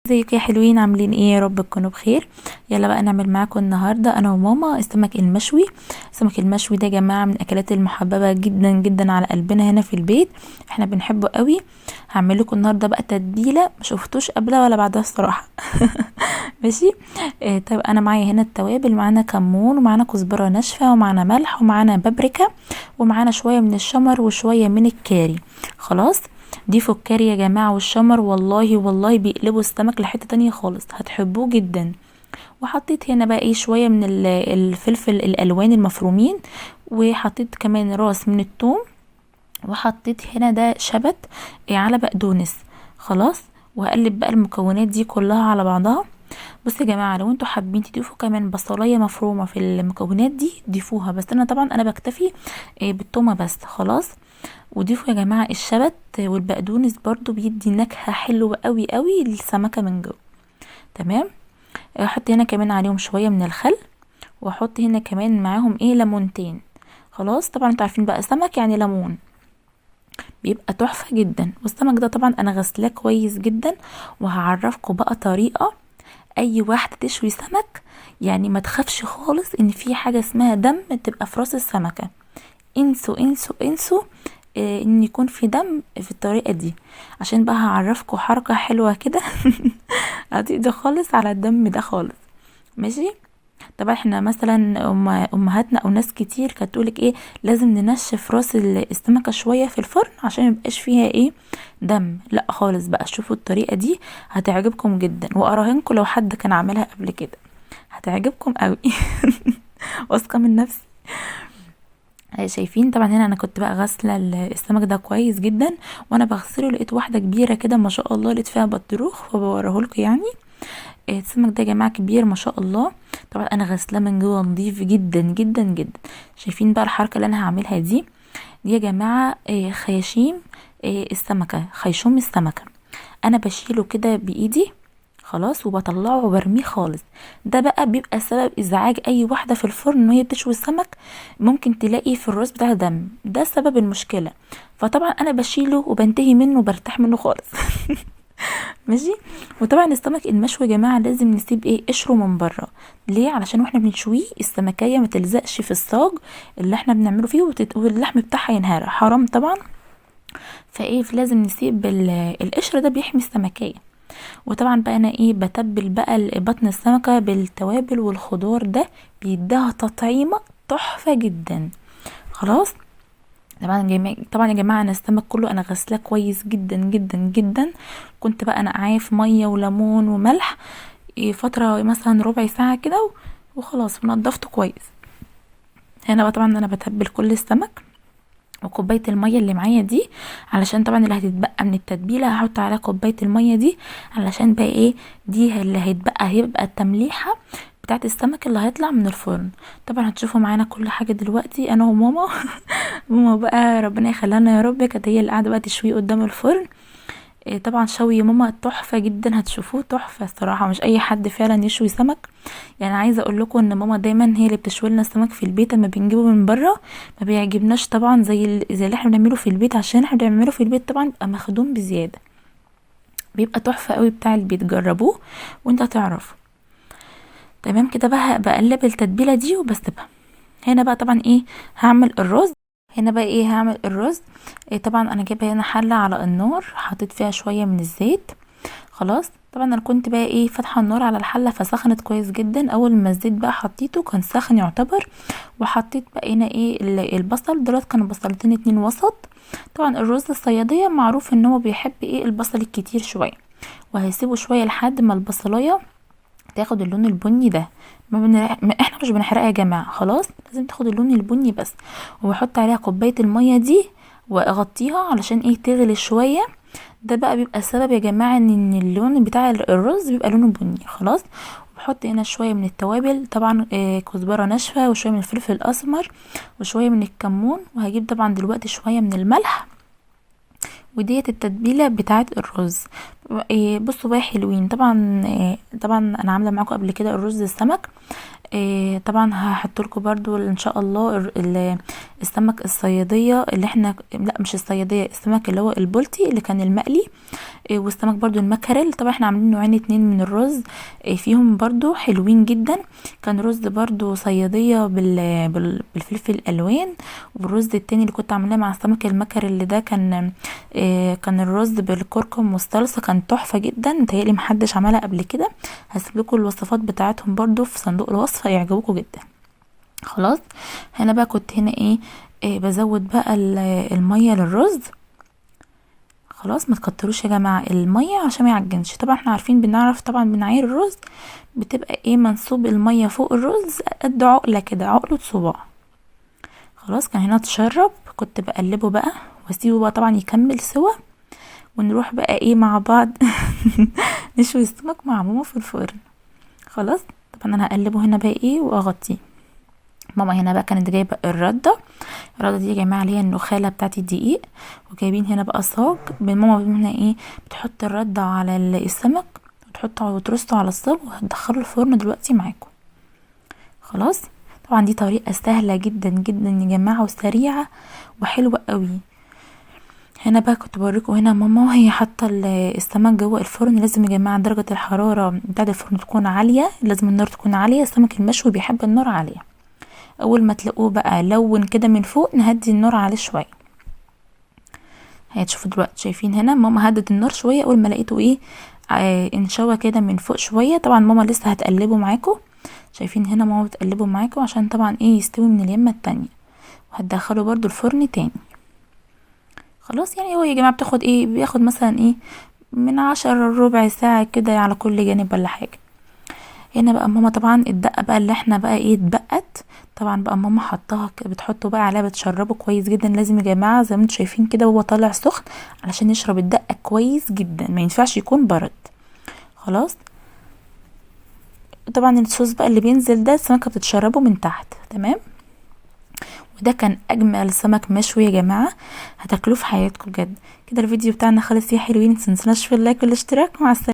ازيكم يا حلوين؟ عاملين ايه؟ يا رب تكونوا بخير. يلا بقى نعمل معاكم النهارده انا وماما السمك المشوي. السمك المشوي ده يا جماعه من الاكلات المحببه جدا جدا على قلبنا هنا في البيت، احنا بنحبه قوي. هعمل لكم النهارده بقى تتبيله ما شفتوش قبلها ولا بعدها الصراحه. ماشي. طيب انا معايا هنا التوابل، معانا كمون ومعانا كزبره ناشفه ومعانا ملح ومعانا بابريكا ومعانا شويه من الشمر وشويه من الكاري. خلاص. ضيفوا الكاري يا جماعة والشمر، والله والله بيقلبوا السمك لحتة تانية خالص، هتحبوه جدا. وحطيت هنا بقى ايه شوية من الفلفل الالوان المفرومين، وحطيت كمان راس من الثوم، وحطيت هنا ده شبت على بقدونس. خلاص. وهقلب بقى المكونات دي كلها على بعضها. بصوا يا جماعه، لو انتوا حابين تضيفوا كمان بصلايه مفرومه في المكونات دي ضيفوها، بس انا طبعا بكتفي بالتومه بس. خلاص. وضيفوا يا جماعه الشبت والبقدونس، برضو بيدي نكهه حلوه قوي قوي للسمكه من جوه. تمام. احط هنا كمان عليهم شويه من الخل، واحط هنا كمان معاهم ليمونتين. خلاص. طبعا انتوا عارفين بقى سمك يعني ليمون بيبقى تحفه جدا. والسمك ده طبعا انا غسلاه كويس جدا، وهعرفكم بقى طريقه اي واحده تشوي سمك يعني ما تخافش خالص ان في حاجه اسمها دم تبقى في راس السمكه. انسوا انسوا انسوا ان يكون في دم في الطريقه دي، عشان بقى هعرفكم حركه حلوه كده. هتقضي خالص على الدم ده خالص. ماشي. طبعا احنا مثلا امهاتنا او ناس كتير كانت تقولك لازم ننشف راس السمكه شويه في الفرن عشان ميبقاش فيها دم. لا خالص بقى، شوفوا الطريقه دي هتعجبكم جدا، واراهنكم لو حد كان عاملها قبل كده هتعجبكم قوي. واثقه من نفسي. شايفين طبعا هنا انا كنت بقى غاسله السمك ده كويس جدا، وانا بغسله لقيت واحده كبيره كده ما شاء الله، لقيت فيها بطروخ فبوريهولكم يعني. السمك ده يا جماعه كبير ما شاء الله. طبعا انا غسلاه من جوه نضيف جدا جدا جدا. شايفين بقى الحركه اللي انا هعملها دي يا جماعه خياشيم السمكه، خيشوم السمكه انا بشيله كده بايدي. خلاص. وبطلعه وبرميه خالص. ده بقى بيبقى سبب ازعاج اي واحده في الفرن وهي بتشوي السمك، ممكن تلاقي في الراس بتاع دم، ده سبب المشكله. فطبعا انا بشيله وبنتهي منه وبرتاح منه خالص. ماشي. وطبعا السمك المشوي يا جماعه لازم نسيب قشره من بره. ليه؟ علشان واحنا بنشويه السمكيه ما تلزقش في الصاج اللي احنا بنعمله فيه واللحم بتاعها ينهار، حرام طبعا. لازم نسيب القشر ده، بيحمي السمكيه. وطبعا بقى انا بتبل بقى بطن السمكه بالتوابل والخضار ده، بيديها تطعيمه تحفه جدا. خلاص. طبعا يا جماعه انا السمك كله انا غسلاه كويس جدا جدا جدا. كنت بقى نقعاه في ميه وليمون وملح فتره مثلا ربع ساعه كده، وخلاص ونضفته كويس. هنا بقى طبعا انا بتبل كل السمك، وكوبايه الميه اللي معايا دي علشان طبعا اللي هتتبقى من التتبيله هحط عليها كوبايه الميه دي، علشان بقى دي اللي هيبقى التمليحه بتاعت السمك اللي هيطلع من الفرن. طبعا هتشوفوا معانا كل حاجه دلوقتي انا وماما. ماما بقى ربنا يخليها لنا يا رب، كانت هي اللي قاعده بقى تشويه قدام الفرن. طبعا شوي ماما تحفه جدا، هتشوفوه تحفه الصراحه، مش اي حد فعلا يشوي سمك. يعني عايزه اقول لكم ان ماما دايما هي اللي بتشوي لنا السمك في البيت، اما بنجيبه من بره ما بيعجبناش طبعا زي اللي احنا بنعمله في البيت، عشان احنا بنعمله في البيت طبعا بيبقى مخدوم بزياده، بيبقى تحفه قوي بتاع البيت، جربوه وانت هتعرفوا. تمام كده بقى بقلب التتبيله دي وبسيبها. هنا بقى طبعا هعمل الرز. هنا بقى هعمل الرز. طبعا انا جايبه هنا حله على النار، حطيت فيها شويه من الزيت. خلاص. طبعا انا كنت بقى فاتحه النار على الحله فسخنت كويس جدا. اول ما الزيت بقى حطيته كان سخن يعتبر، وحطيت بقى هنا البصل. دولت كانوا بصلتين 2 وسط. طبعا الرز الصياديه معروف ان هو بيحب البصل الكتير شويه، وهسيبه شويه لحد ما البصلايه تاخد اللون البني ده. احنا مش بنحرقها يا جماعه، خلاص لازم تاخد اللون البني بس. وبحط عليها كوبايه الميه دي واغطيها علشان تغلي شويه. ده بقى بيبقى السبب يا جماعه ان اللون بتاع الرز بيبقى لونه بني. خلاص. وبحط هنا شويه من التوابل طبعا، كزبره ناشفه وشويه من الفلفل الاسمر وشويه من الكمون، وهجيب طبعا دلوقتي شويه من الملح. وديت التتبيله بتاعت الرز. بصوا بقى حلوين طبعا. طبعا انا عامله معاكم قبل كده الرز السمك. طبعا هحط لكم برضو ان شاء الله السمك الصياديه اللي احنا، لا مش الصياديه، السمك اللي هو البلطي اللي كان المقلي. والسمك برضو المكرل. طبعا احنا عاملين نوعين اتنين من الرز، فيهم برضو حلوين جدا. كان رز برضو صياديه بالفلفل الالوان، والرز التاني اللي كنت عاملاه مع السمك المكرل اللي ده كان الرز بالكركم والصلصه، كان تحفه جدا. متهيألي محدش عملها قبل كده. هسيب لكم الوصفات بتاعتهم برضو في صندوق الوصفه، يعجبوكم جدا. خلاص. هنا بقى كنت هنا بزود بقى الميه للرز. خلاص ما تكتروش يا جماعه الميه عشان ما يعجنش. طبعا احنا عارفين بنعرف طبعا بنعاير الرز بتبقى منسوب الميه فوق الرز قد عقله كده، عقله صباع. خلاص كان هنا اتشرب، كنت بقلبه بقى واسيبه بقى طبعا يكمل سوا، ونروح بقى مع بعض نشوي السمك مع ماما في الفرن. خلاص. طبعا انا هقلبه هنا بقى واغطيه. ماما هنا بقى كانت جايبه الرده دي يا جماعه اللي هي النخاله بتاعت الدقيق، وجايبين هنا بقى صاج. ماما هنا بتحط الرده على السمك وتحطه وترصه على الصاج، وهتدخله الفرن دلوقتي معاكم. خلاص. طبعا دي طريقه سهله جدا جدا يا جماعه وسريعه وحلوه قوي. هنا بقى كنت بوريكم هنا ماما وهي حاطه السمك جوه الفرن. لازم يا جماعه درجه الحراره بتاعه الفرن تكون عاليه، لازم النار تكون عاليه. السمك المشوي بيحب النار عاليه. اول ما تلاقوه بقى لون كده من فوق نهدي النار عليه شويه. هتشوفوا دلوقتي، شايفين هنا ماما هدت النار شويه اول ما لقيته انشوى كده من فوق شويه. طبعا ماما لسه هتقلبه معاكم. شايفين هنا ماما بتقلبه معاكم عشان طبعا يستوي من اليمه التانية، وهتدخله برضو الفرن تاني. خلاص. يعني هو يا جماعه بياخد مثلا من 10 ربع ساعه كده على كل جانب ولا حاجه. هنا بقى ماما طبعا الدقه بقى اللي احنا بقى اتبقت، طبعا بقى ماما حطها بتحطه بقى عليها، بتشربه كويس جدا. لازم يا جماعه زي ما انتم شايفين كده وهو طالع سخن علشان يشرب الدقه كويس جدا، ما ينفعش يكون برد. خلاص. طبعا الصوص بقى اللي بينزل ده السمكه بتتشربه من تحت. تمام. وده كان اجمل سمك مشوي يا جماعه هتاكلوه في حياتكم بجد. كده الفيديو بتاعنا خلص. يا حلوين متنسوناش في اللايك والاشتراك. مع السلامه.